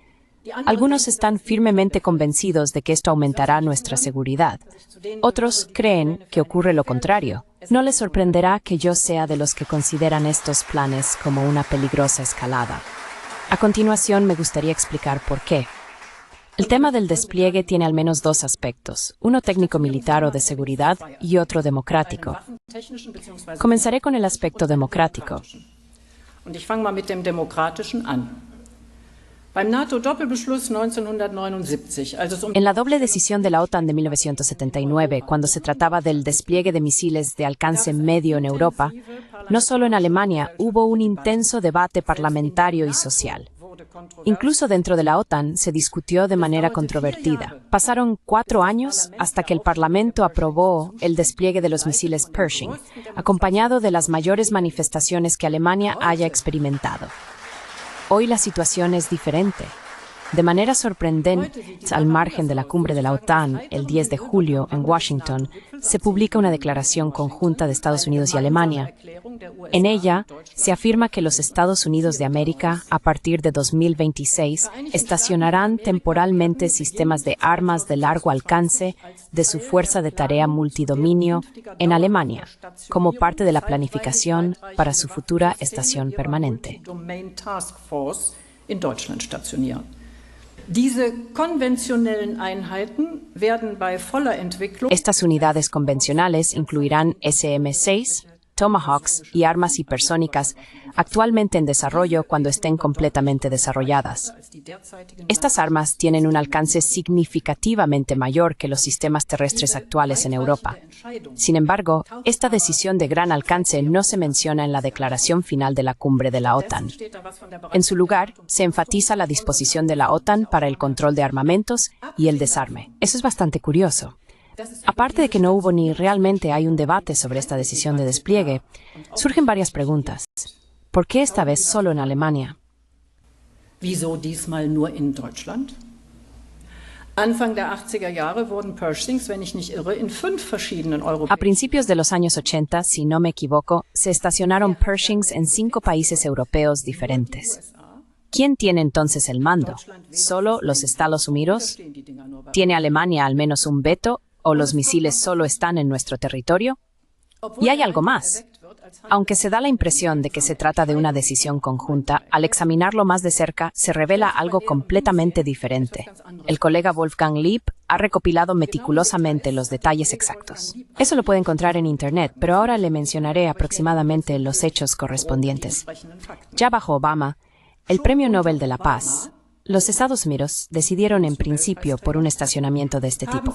Algunos están firmemente convencidos de que esto aumentará nuestra seguridad. Otros creen que ocurre lo contrario. No les sorprenderá que yo sea de los que consideran estos planes como una peligrosa escalada. A continuación me gustaría explicar por qué. El tema del despliegue tiene al menos dos aspectos, uno técnico-militar o de seguridad y otro democrático. Comenzaré con el aspecto democrático. En la doble decisión de la OTAN de 1979, cuando se trataba del despliegue de misiles de alcance medio en Europa, no solo en Alemania hubo un intenso debate parlamentario y social. Incluso dentro de la OTAN se discutió de manera controvertida. Pasaron 4 años hasta que el Parlamento aprobó el despliegue de los misiles Pershing, acompañado de las mayores manifestaciones que Alemania haya experimentado. Hoy la situación es diferente. De manera sorprendente, al margen de la cumbre de la OTAN, el 10 de julio, en Washington, se publica una declaración conjunta de Estados Unidos y Alemania. En ella, se afirma que los Estados Unidos de América, a partir de 2026, estacionarán temporalmente sistemas de armas de largo alcance de su Fuerza de Tarea Multidominio en Alemania, como parte de la planificación para su futura estación permanente. Estas unidades convencionales incluirán SM-6, Tomahawks y armas hipersónicas actualmente en desarrollo cuando estén completamente desarrolladas. Estas armas tienen un alcance significativamente mayor que los sistemas terrestres actuales en Europa. Sin embargo, esta decisión de gran alcance no se menciona en la declaración final de la cumbre de la OTAN. En su lugar, se enfatiza la disposición de la OTAN para el control de armamentos y el desarme. Eso es bastante curioso. Aparte de que no hubo ni realmente hay un debate sobre esta decisión de despliegue, surgen varias preguntas. ¿Por qué esta vez solo en Alemania? Wieso diesmal nur in Deutschland? Anfang der 80er Jahre wurden Pershings, wenn ich nicht irre, in 5 verschiedenen A principios de los años 80, si no me equivoco, se estacionaron Pershings en 5 países europeos diferentes. ¿Quién tiene entonces el mando? ¿Solo los Estados Unidos? ¿Tiene Alemania al menos un veto o los misiles solo están en nuestro territorio? Y hay algo más. Aunque se da la impresión de que se trata de una decisión conjunta, al examinarlo más de cerca se revela algo completamente diferente. El colega Wolfgang Lieb ha recopilado meticulosamente los detalles exactos. Eso lo puede encontrar en Internet, pero ahora le mencionaré aproximadamente los hechos correspondientes. Ya bajo Obama, el Premio Nobel de la Paz, los Estados Unidos decidieron en principio por un estacionamiento de este tipo.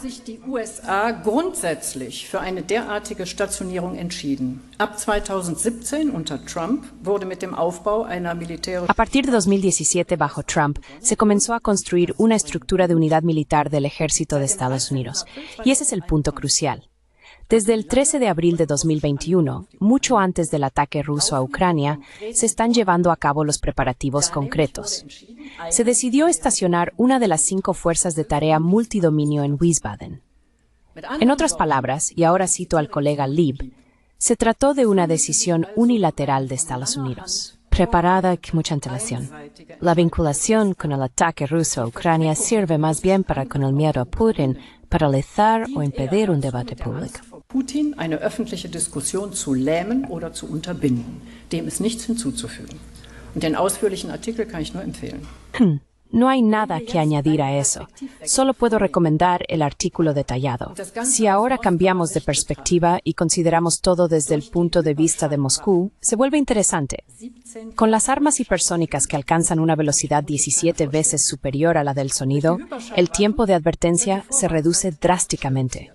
A partir de 2017, bajo Trump, se comenzó a construir una estructura de unidad militar del ejército de Estados Unidos. Y ese es el punto crucial. Desde el 13 de abril de 2021, mucho antes del ataque ruso a Ucrania, se están llevando a cabo los preparativos concretos. Se decidió estacionar una de las 5 fuerzas de tarea multidominio en Wiesbaden. En otras palabras, y ahora cito al colega Lieb, se trató de una decisión unilateral de Estados Unidos. Preparada con mucha antelación. La vinculación con el ataque ruso a Ucrania sirve más bien para, con el miedo a Putin, paralizar o impedir un debate público. Putin eine öffentliche Diskussion zu lähmen oder zu unterbinden. Dem ist nichts hinzuzufügen. Und den ausführlichen Artikel kann ich nur empfehlen. No hay nada que añadir a eso. Solo puedo recomendar el artículo detallado. Si ahora cambiamos de perspectiva y consideramos todo desde el punto de vista de Moscú, se vuelve interesante. Con las armas hipersónicas que alcanzan una velocidad 17 veces superior a la del sonido, el tiempo de advertencia se reduce drásticamente.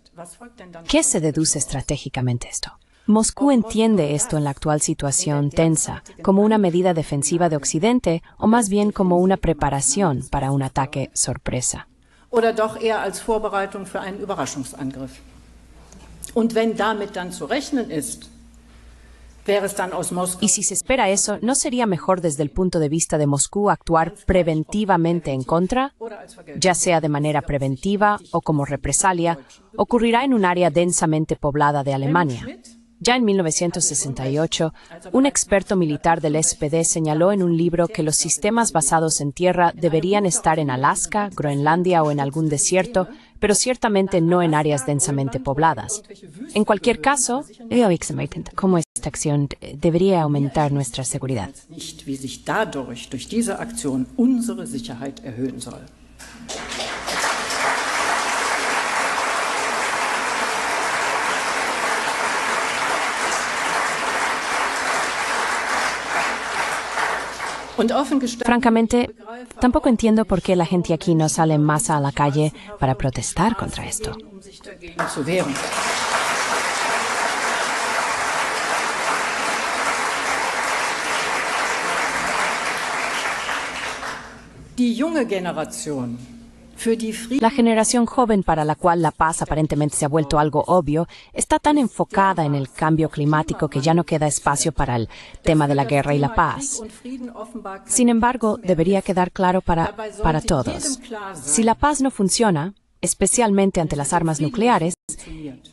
¿Qué se deduce estratégicamente esto? Moscú entiende esto en la actual situación tensa como una medida defensiva de Occidente o más bien como una preparación para un ataque sorpresa. Oder doch eher als Vorbereitung für einen Überraschungsangriff. Und wenn damit dann zu rechnen ist, wäre es dann aus Moskau. Y si se espera eso, ¿no sería mejor desde el punto de vista de Moscú actuar preventivamente en contra? Ya sea de manera preventiva o como represalia, ocurrirá en un área densamente poblada de Alemania. Ya en 1968, un experto militar del SPD señaló en un libro que los sistemas basados en tierra deberían estar en Alaska, Groenlandia o en algún desierto, pero ciertamente no en áreas densamente pobladas. En cualquier caso, cómo esta acción debería aumentar nuestra seguridad. Wie sich dadurch, durch diese Aktion, unsere Sicherheit erhöhen soll. Francamente, tampoco entiendo por qué la gente aquí no sale en masa a la calle para protestar contra esto. La generación joven para la cual la paz aparentemente se ha vuelto algo obvio está tan enfocada en el cambio climático que ya no queda espacio para el tema de la guerra y la paz. Sin embargo, debería quedar claro para todos. Si la paz no funciona, especialmente ante las armas nucleares,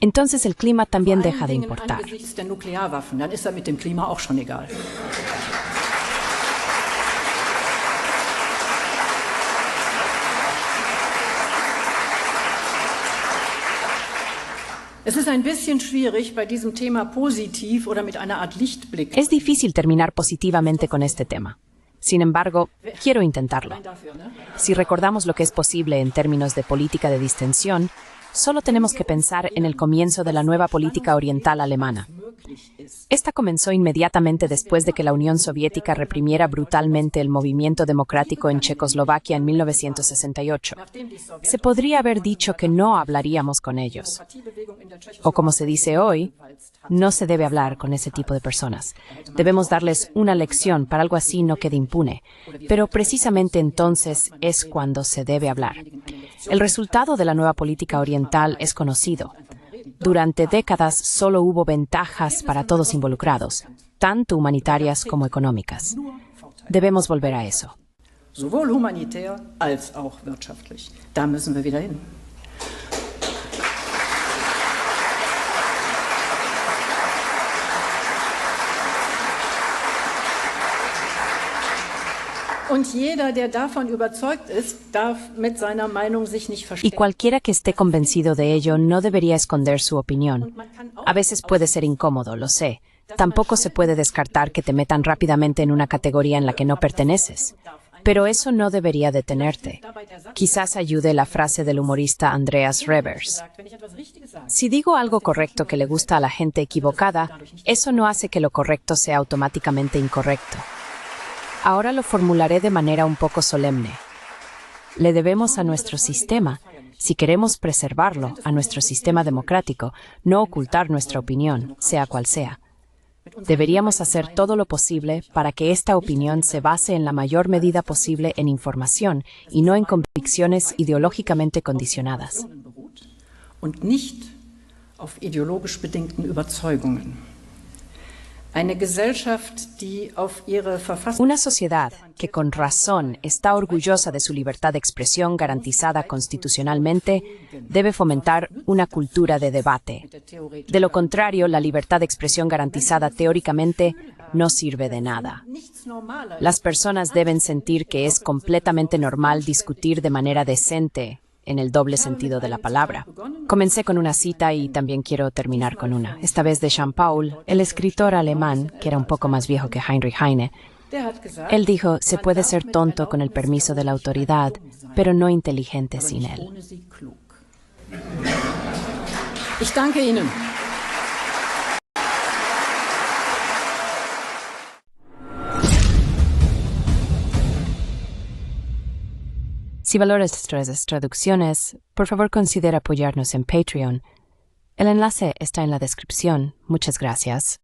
entonces el clima también deja de importar. Es difícil terminar positivamente con este tema. Sin embargo, quiero intentarlo. Si recordamos lo que es posible en términos de política de distensión, Solo tenemos que pensar en el comienzo de la nueva política oriental alemana. Esta comenzó inmediatamente después de que la Unión Soviética reprimiera brutalmente el movimiento democrático en Checoslovaquia en 1968. Se podría haber dicho que no hablaríamos con ellos. O como se dice hoy, no se debe hablar con ese tipo de personas. Debemos darles una lección para algo así no quede impune. Pero precisamente entonces es cuando se debe hablar. El resultado de la nueva política oriental es conocido. Durante décadas solo hubo ventajas para todos involucrados, tanto humanitarias como económicas. Debemos volver a eso. Sowohl humanitär als auch wirtschaftlich. Da müssen wir wieder hin. Y cualquiera que esté convencido de ello no debería esconder su opinión. A veces puede ser incómodo, lo sé. Tampoco se puede descartar que te metan rápidamente en una categoría en la que no perteneces. Pero eso no debería detenerte. Quizás ayude la frase del humorista Andreas Revers. Si digo algo correcto que le gusta a la gente equivocada, eso no hace que lo correcto sea automáticamente incorrecto. Ahora lo formularé de manera un poco solemne. Le debemos a nuestro sistema, si queremos preservarlo, a nuestro sistema democrático, no ocultar nuestra opinión, sea cual sea. Deberíamos hacer todo lo posible para que esta opinión se base en la mayor medida posible en información y no en convicciones ideológicamente condicionadas. Und nicht auf ideologisch bedingten Überzeugungen. Una sociedad que con razón está orgullosa de su libertad de expresión garantizada constitucionalmente debe fomentar una cultura de debate. De lo contrario, la libertad de expresión garantizada teóricamente no sirve de nada. Las personas deben sentir que es completamente normal discutir de manera decente, en el doble sentido de la palabra. Comencé con una cita y también quiero terminar con una, esta vez de Jean Paul, el escritor alemán, que era un poco más viejo que Heinrich Heine. Él dijo, se puede ser tonto con el permiso de la autoridad, pero no inteligente sin él. Ich danke Ihnen. Si valoras nuestras traducciones, por favor considera apoyarnos en Patreon. El enlace está en la descripción. Muchas gracias.